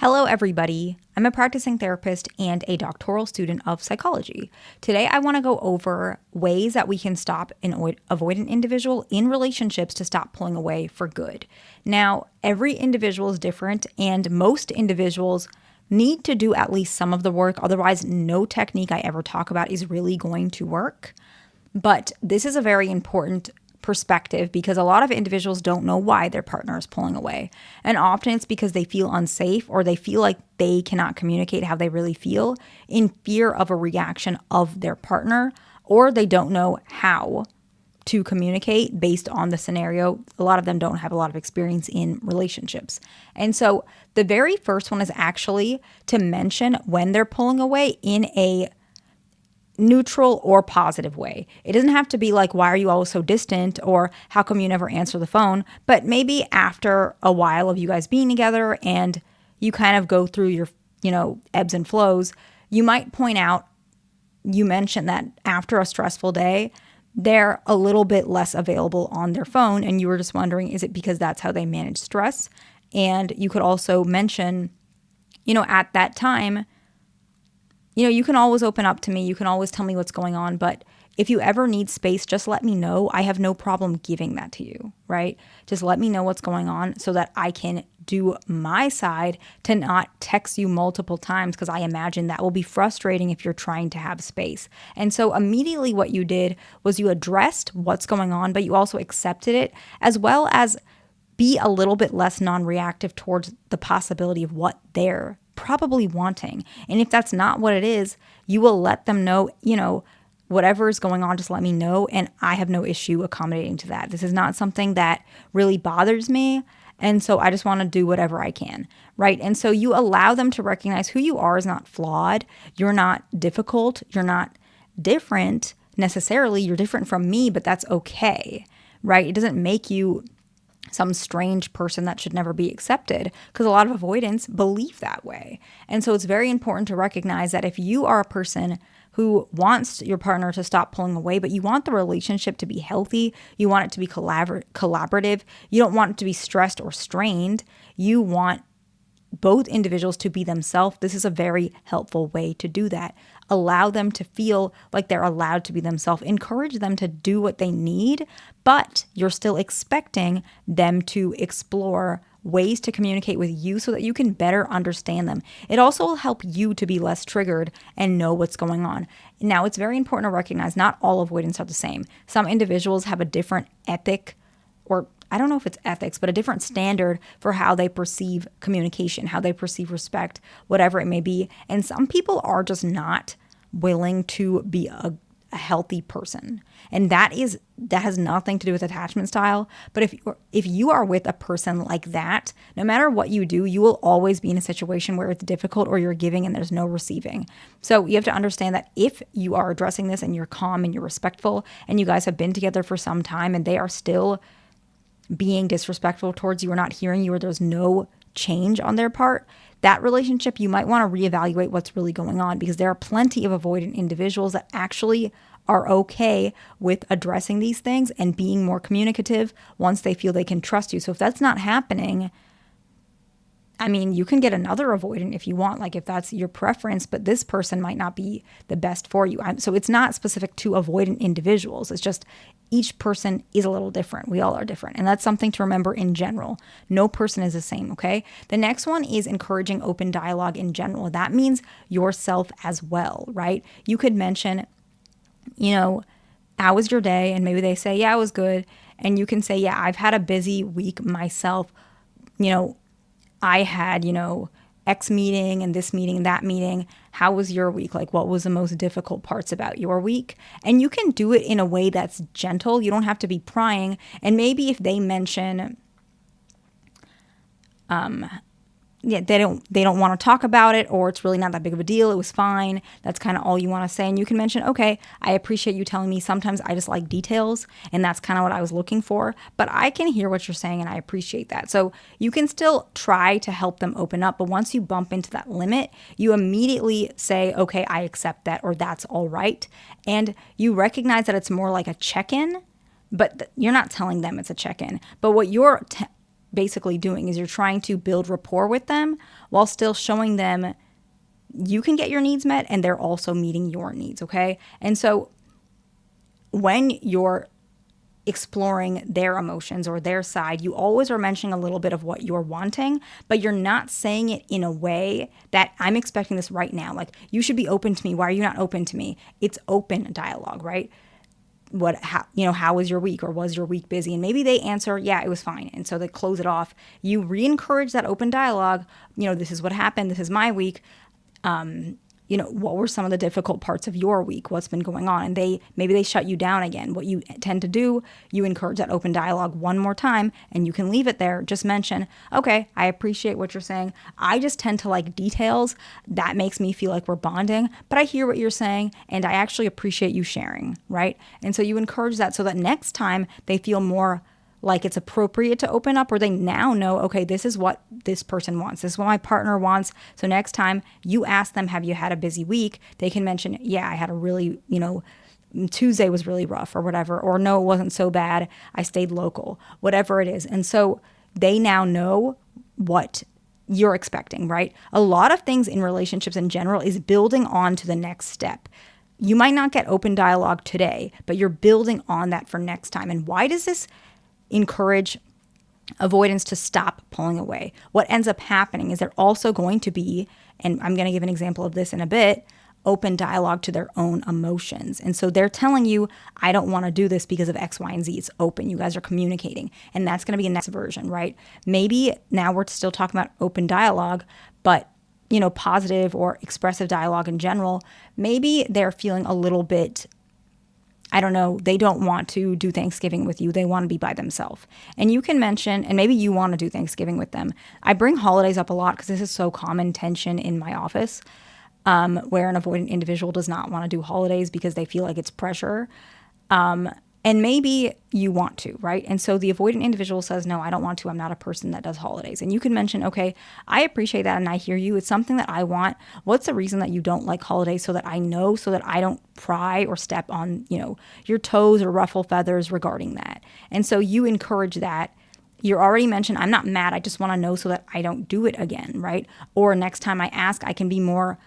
Hello, everybody. I'm a practicing therapist and a doctoral student of psychology. Today, I want to go over ways that we can stop an avoidant individual in relationships to stop pulling away for good. Now, every individual is different, and most individuals need to do at least some of the work. Otherwise, no technique I ever talk about is really going to work. But this is a very important perspective because a lot of individuals don't know why their partner is pulling away. And often it's because they feel unsafe or they feel like they cannot communicate how they really feel in fear of a reaction of their partner, or they don't know how to communicate based on the scenario. A lot of them don't have a lot of experience in relationships. And so the very first one is actually to mention when they're pulling away in a neutral or positive way. It doesn't have to be like, why are you always so distant? Or how come you never answer the phone? But maybe after a while of you guys being together and you kind of go through your, ebbs and flows, you might point out, you mentioned that after a stressful day, they're a little bit less available on their phone. And you were just wondering, is it because that's how they manage stress? And you could also mention, at that time, you can always open up to me. You can always tell me what's going on. But if you ever need space, just let me know. I have no problem giving that to you, right? Just let me know what's going on so that I can do my side to not text you multiple times, because I imagine that will be frustrating if you're trying to have space. And so immediately what you did was you addressed what's going on, but you also accepted it, as well as be a little bit less non-reactive towards the possibility of what they're probably wanting. And if that's not what it is, you will let them know, whatever is going on, just let me know. And I have no issue accommodating to that. This is not something that really bothers me. And so I just want to do whatever I can, right? And so you allow them to recognize who you are is not flawed. You're not difficult. You're not different necessarily. You're different from me, but that's okay, right? It doesn't make you some strange person that should never be accepted, because a lot of avoidants believe that way. And so it's very important to recognize that if you are a person who wants your partner to stop pulling away, but you want the relationship to be healthy, you want it to be collaborative, you don't want it to be stressed or strained, you want both individuals to be themselves, this is a very helpful way to do that. Allow them to feel like they're allowed to be themselves. Encourage them to do what they need, but you're still expecting them to explore ways to communicate with you so that you can better understand them. It also will help you to be less triggered and know what's going on. Now, it's very important to recognize not all avoidants are the same. Some individuals have a different ethic, or I don't know if it's ethics, but a different standard for how they perceive communication, how they perceive respect, whatever it may be. And some people are just not willing to be a healthy person. And that has nothing to do with attachment style. But if you are with a person like that, no matter what you do, you will always be in a situation where it's difficult or you're giving and there's no receiving. So you have to understand that if you are addressing this and you're calm and you're respectful and you guys have been together for some time and they are still being disrespectful towards you or not hearing you, or there's no change on their part, that relationship, you might want to reevaluate what's really going on, because there are plenty of avoidant individuals that actually are okay with addressing these things and being more communicative once they feel they can trust you. So if that's not happening, I mean, you can get another avoidant if you want, like if that's your preference, but this person might not be the best for you. So it's not specific to avoidant individuals. It's just each person is a little different. We all are different. And that's something to remember in general. No person is the same, okay? The next one is encouraging open dialogue in general. That means yourself as well, right? You could mention, how was your day? And maybe they say, yeah, it was good. And you can say, yeah, I've had a busy week myself. I had, X meeting and this meeting and that meeting. How was your week? Like, what was the most difficult parts about your week? And you can do it in a way that's gentle. You don't have to be prying. And maybe if they mention, they don't want to talk about it, or it's really not that big of a deal, it was fine, that's kind of all you want to say. And you can mention, okay, I appreciate you telling me, sometimes I just like details, and that's kind of what I was looking for, but I can hear what you're saying and I appreciate that. So you can still try to help them open up, but once you bump into that limit, you immediately say, okay, I accept that, or that's all right. And you recognize that it's more like a check-in, but you're not telling them it's a check-in. But what you're basically doing is you're trying to build rapport with them while still showing them you can get your needs met and they're also meeting your needs, okay? And so when you're exploring their emotions or their side, you always are mentioning a little bit of what you're wanting, but you're not saying it in a way that I'm expecting this right now. Like, you should be open to me. Why are you not open to me? It's open dialogue, right? How was your week, or was your week busy? And maybe they answer, yeah, it was fine. And so they close it off. You re-encourage that open dialogue. This is what happened. This is my week. What were some of the difficult parts of your week? What's been going on? And maybe they shut you down again. What you tend to do, you encourage that open dialogue one more time, and you can leave it there. Just mention, okay, I appreciate what you're saying. I just tend to like details. That makes me feel like we're bonding, but I hear what you're saying, and I actually appreciate you sharing, right? And so you encourage that so that next time they feel more like it's appropriate to open up, or they now know, okay, this is what this person wants. This is what my partner wants. So next time you ask them, have you had a busy week? They can mention, yeah, I had a really, Tuesday was really rough or whatever, or no, it wasn't so bad. I stayed local, whatever it is. And so they now know what you're expecting, right? A lot of things in relationships in general is building on to the next step. You might not get open dialogue today, but you're building on that for next time. And why does this encourage avoidance to stop pulling away? What ends up happening is they're also going to be, and I'm going to give an example of this in a bit, open dialogue to their own emotions. And so they're telling you, I don't want to do this because of X, Y, and Z. It's open. You guys are communicating. And that's going to be a next version, right? Maybe now we're still talking about open dialogue, but positive or expressive dialogue in general, maybe they're feeling a little bit, I don't know, they don't want to do Thanksgiving with you. They want to be by themselves. And you can mention, and maybe you want to do Thanksgiving with them. I bring holidays up a lot because this is so common tension in my office, where an avoidant individual does not want to do holidays because they feel like it's pressure. And maybe you want to, right? And so the avoidant individual says, no, I don't want to. I'm not a person that does holidays. And you can mention, okay, I appreciate that and I hear you. It's something that I want. What's the reason that you don't like holidays, so that I know, so that I don't pry or step on, your toes or ruffle feathers regarding that. And so you encourage that. You're already mentioned, I'm not mad. I just want to know so that I don't do it again, right? Or next time I ask, I can be more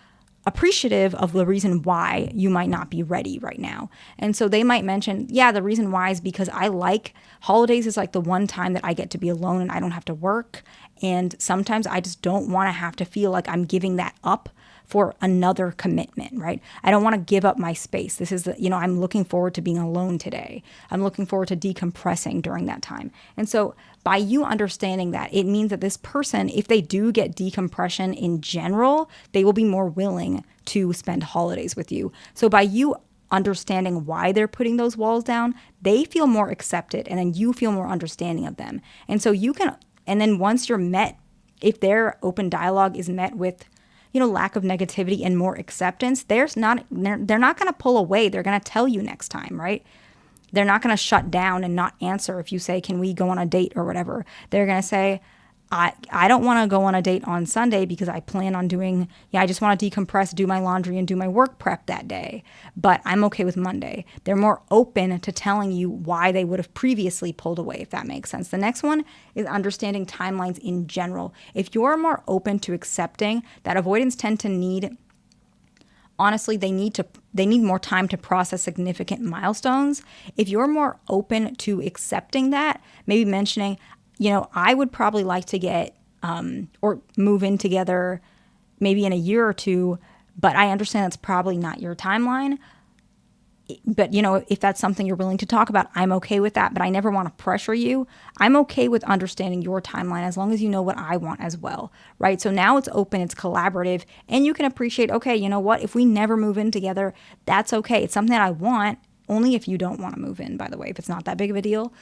appreciative of the reason why you might not be ready right now. And so they might mention, yeah, the reason why is because I like holidays is like the one time that I get to be alone and I don't have to work. And sometimes I just don't want to have to feel like I'm giving that up for another commitment, right? I don't want to give up my space. This is, I'm looking forward to being alone today. I'm looking forward to decompressing during that time. And so by you understanding that, it means that this person, if they do get decompression in general, they will be more willing to spend holidays with you. So by you understanding why they're putting those walls down, they feel more accepted, and then you feel more understanding of them. And so you can, and then once you're met, if their open dialogue is met with lack of negativity and more acceptance, they're not going to pull away. They're going to tell you next time, right? They're not going to shut down and not answer if you say, can we go on a date or whatever. They're going to say, I don't want to go on a date on Sunday because I plan on doing, I just want to decompress, do my laundry, and do my work prep that day. But I'm okay with Monday. They're more open to telling you why they would have previously pulled away, if that makes sense. The next one is understanding timelines in general. If you're more open to accepting that avoidants tend to need, honestly, they need more time to process significant milestones. If you're more open to accepting that, maybe mentioning, I would probably like to get or move in together maybe in a year or two, but I understand that's probably not your timeline. But, if that's something you're willing to talk about, I'm okay with that, but I never want to pressure you. I'm okay with understanding your timeline as long as you know what I want as well, right? So now it's open, it's collaborative, and you can appreciate, okay, you know what? If we never move in together, that's okay. It's something that I want, only if you don't want to move in, by the way, if it's not that big of a deal.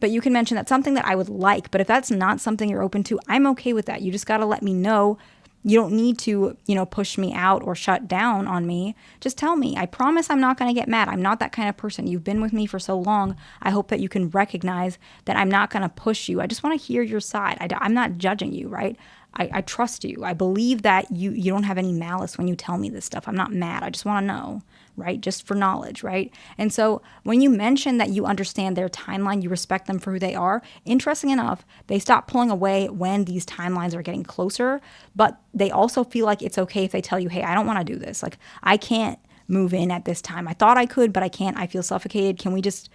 But you can mention that's something that I would like. But if that's not something you're open to, I'm okay with that. You just got to let me know. You don't need to, push me out or shut down on me. Just tell me. I promise I'm not going to get mad. I'm not that kind of person. You've been with me for so long. I hope that you can recognize that I'm not going to push you. I just want to hear your side. I'm not judging you, right? I trust you. I believe that you don't have any malice when you tell me this stuff. I'm not mad. I just want to know, right? Just for knowledge, right? And so when you mention that you understand their timeline, you respect them for who they are, interesting enough, they stop pulling away when these timelines are getting closer, but they also feel like it's okay if they tell you, hey, I don't want to do this. Like, I can't move in at this time. I thought I could, but I can't. I feel suffocated. Can we just,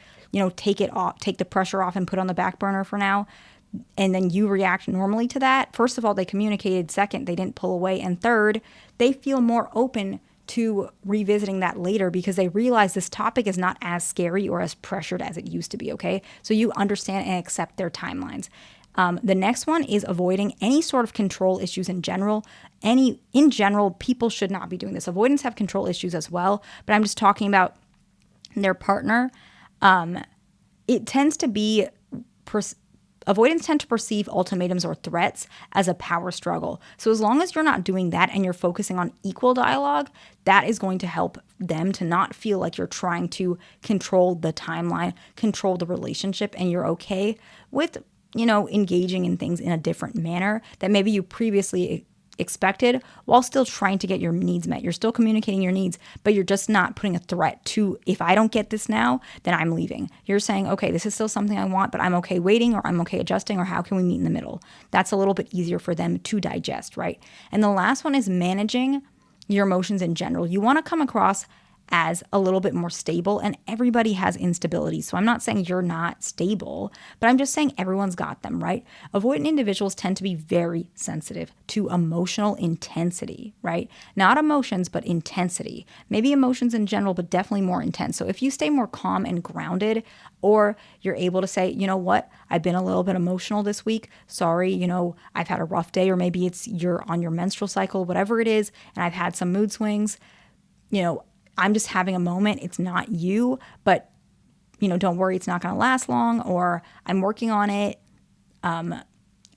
take it off, take the pressure off and put it on the back burner for now? And then you react normally to that. First of all, they communicated. Second, they didn't pull away. And third, they feel more open to revisiting that later because they realize this topic is not as scary or as pressured as it used to be, okay? So you understand and accept their timelines. The next one is avoiding any sort of control issues in general. In general, people should not be doing this. Avoidants have control issues as well, but I'm just talking about their partner. It tends to be... Avoidants tend to perceive ultimatums or threats as a power struggle. So as long as you're not doing that and you're focusing on equal dialogue, that is going to help them to not feel like you're trying to control the timeline, control the relationship, and you're okay with, engaging in things in a different manner that maybe you previously expected while still trying to get your needs met. You're still communicating your needs, but you're just not putting a threat to, if I don't get this now, then I'm leaving. You're saying, okay, this is still something I want, but I'm okay waiting, or I'm okay adjusting, or how can we meet in the middle? That's a little bit easier for them to digest, right? And the last one is managing your emotions in general. You want to come across as a little bit more stable, and everybody has instability. So I'm not saying you're not stable, but I'm just saying everyone's got them, right? Avoidant individuals tend to be very sensitive to emotional intensity, right? Not emotions, but intensity. Maybe emotions in general, but definitely more intense. So if you stay more calm and grounded, or you're able to say, you know what, I've been a little bit emotional this week. Sorry, I've had a rough day, or maybe it's you're on your menstrual cycle, whatever it is, and I've had some mood swings, I'm just having a moment. It's not you, but, don't worry, it's not going to last long, or I'm working on it. And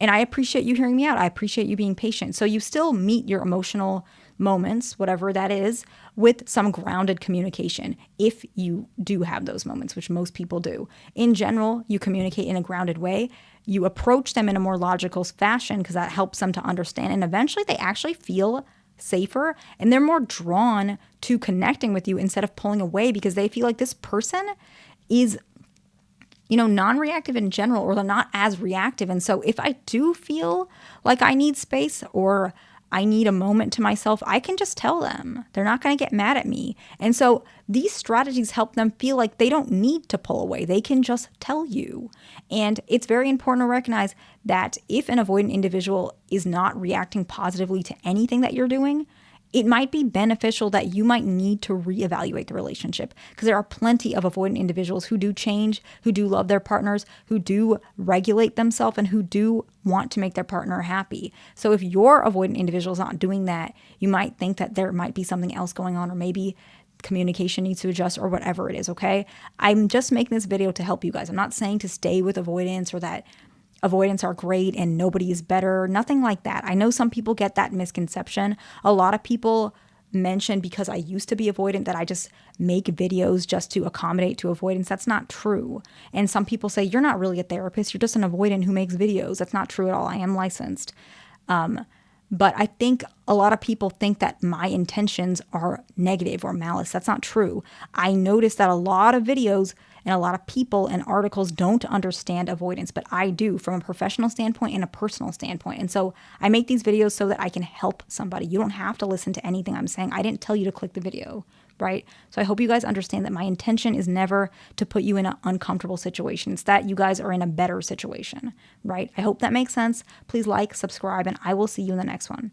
I appreciate you hearing me out. I appreciate you being patient. So you still meet your emotional moments, whatever that is, with some grounded communication, if you do have those moments, which most people do. In general, you communicate in a grounded way. You approach them in a more logical fashion because that helps them to understand. And eventually they actually feel safer and they're more drawn to connecting with you instead of pulling away because they feel like this person is, non-reactive in general, or they're not as reactive. And so if I do feel like I need space or I need a moment to myself, I can just tell them. They're not going to get mad at me. And so these strategies help them feel like they don't need to pull away. They can just tell you. And it's very important to recognize that if an avoidant individual is not reacting positively to anything that you're doing, it might be beneficial that you might need to reevaluate the relationship, because there are plenty of avoidant individuals who do change, who do love their partners, who do regulate themselves, and who do want to make their partner happy. So if your avoidant individual is not doing that, you might think that there might be something else going on, or maybe communication needs to adjust, or whatever it is, okay? I'm just making this video to help you guys. I'm not saying to stay with avoidance or that avoidants are great and nobody is better. Nothing like that. I know some people get that misconception. A lot of people mention because I used to be avoidant that I just make videos just to accommodate to avoidance. That's not true. And some people say, you're not really a therapist. You're just an avoidant who makes videos. That's not true at all. I am licensed. But I think a lot of people think that my intentions are negative or malice. That's not true. I noticed that a lot of videos and a lot of people and articles don't understand avoidance, but I do, from a professional standpoint and a personal standpoint. And so I make these videos so that I can help somebody. You don't have to listen to anything I'm saying. I didn't tell you to click the video, right? So I hope you guys understand that my intention is never to put you in an uncomfortable situation. It's that you guys are in a better situation, right? I hope that makes sense. Please like, subscribe, and I will see you in the next one.